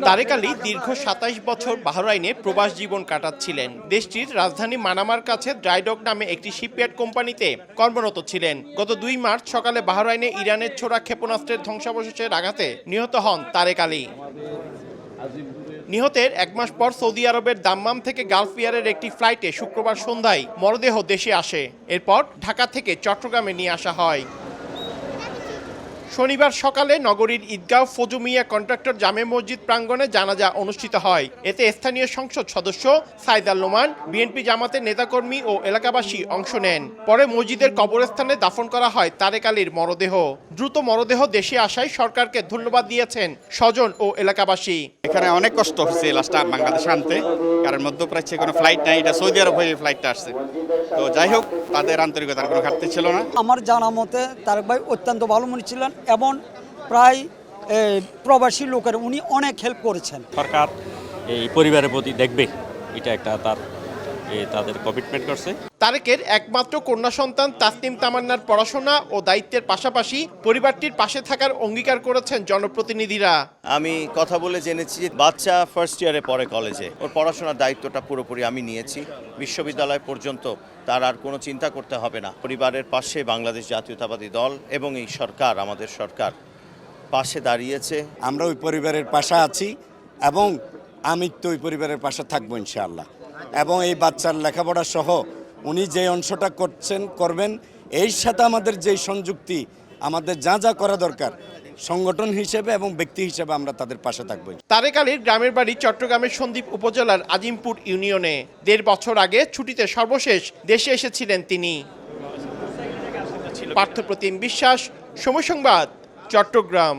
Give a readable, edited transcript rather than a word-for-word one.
তারেক আলী দীর্ঘ ২৭ বছর বাহরাইনে প্রবাস জীবন কাটাচ্ছিলেন। দেশটির রাজধানী মানামার কাছে ড্রাইডক নামে একটি শিপইয়ার্ড কোম্পানিতে কর্মরত ছিলেন। গত ২ মার্চ সকালে বাহরাইনে ইরানের ছোড়া ক্ষেপণাস্ত্রের ধ্বংসাবশেষের আঘাতে নিহত হন তারেক আলী। নিহতের ১ মাস পর সৌদি আরবের দাম্মাম থেকে গালফ এয়ারের একটি ফ্লাইটে শুক্রবার সন্ধ্যায় মরদেহ দেশে আসে। এরপর ঢাকা থেকে চট্টগ্রামে নিয়ে আসা হয়। শনিবার সকালে নগরীর ঈদগাঁও ফজু মিয়া কন্ট্রাক্টর জামে মসজিদ প্রাঙ্গণে জানাজা অনুষ্ঠিত হয়। এতে স্থানীয় সংসদ সদস্য সাইদ আল নোমান, বিএনপি জামাতের নেতাকর্মী ও এলাকাবাসী অংশ নেন। পরে মসজিদের কবরস্থানে দাফন করা হয় তারেক আলীর মরদেহ। দ্রুত মরদেহ দেশে আসায় সরকারকে ধন্যবাদ দিয়েছেন স্বজন ও এলাকাবাসী। এখানে অনেক কষ্ট হচ্ছে লাস্টটা বাংলাদেশে আনতে, কারণ মধ্যপ্রাচ্যে কোনো ফ্লাইট নাই, এটা সৌদি আরব হয়ে ফ্লাইটটা আসছে। তো যাই হোক, তাদের আন্তরিকতার কোনো ঘাটতি ছিল না। আমার জানা মতে তারেক ভাই অত্যন্ত ভালো মনে ছিলেন এবং প্রায় প্রবাসী লোকের উনি অনেক হেল্প করেছেন। সরকার এই পরিবারের প্রতি দেখবে, এটা একটা তাদের কমিটমেন্ট করছে। তারেকের একমাত্র কন্যা সন্তান তাসনিম তামান্নার পড়াশোনা ও দায়িত্বের পাশাপাশি পরিবারটির পাশে থাকার অঙ্গীকার করেছেন জনপ্রতিনিধিরা। আমি কথা বলে জেনেছি যে বাচ্চা ফার্স্ট ইয়ারে পড়ে কলেজে, ওর পড়াশোনার দায়িত্বটা পুরোপুরি আমি নিয়েছি। বিশ্ববিদ্যালয় পর্যন্ত তার আর কোনো চিন্তা করতে হবে না। পরিবারের পাশে বাংলাদেশ জাতীয়তাবাদী দল এবং এই সরকার, আমাদের সরকার পাশে দাঁড়িয়েছে। আমরা ওই পরিবারের পাশে আছি এবং আমি তো ওই পরিবারের পাশে থাকবো ইনশাআল্লাহ। এবং এই বাচ্চার লেখাপড়া সহ উনি যে অংশটা করবেন, এর সাথে আমাদের যে সংযুক্তি, আমাদের যা যা করা দরকার সংগঠন হিসেবে এবং ব্যক্তি হিসেবে আমরা তাদের পাশে থাকবো। তারেক আলীর গ্রামের বাড়ি চট্টগ্রামের সন্দ্বীপ উপজেলার আজিমপুর ইউনিয়নে। ১.৫ বছর আগে ছুটিতে সর্বশেষ দেশে এসেছিলেন তিনি। পার্থপ্রতিম বিশ্বাস, সময় সংবাদ, চট্টগ্রাম।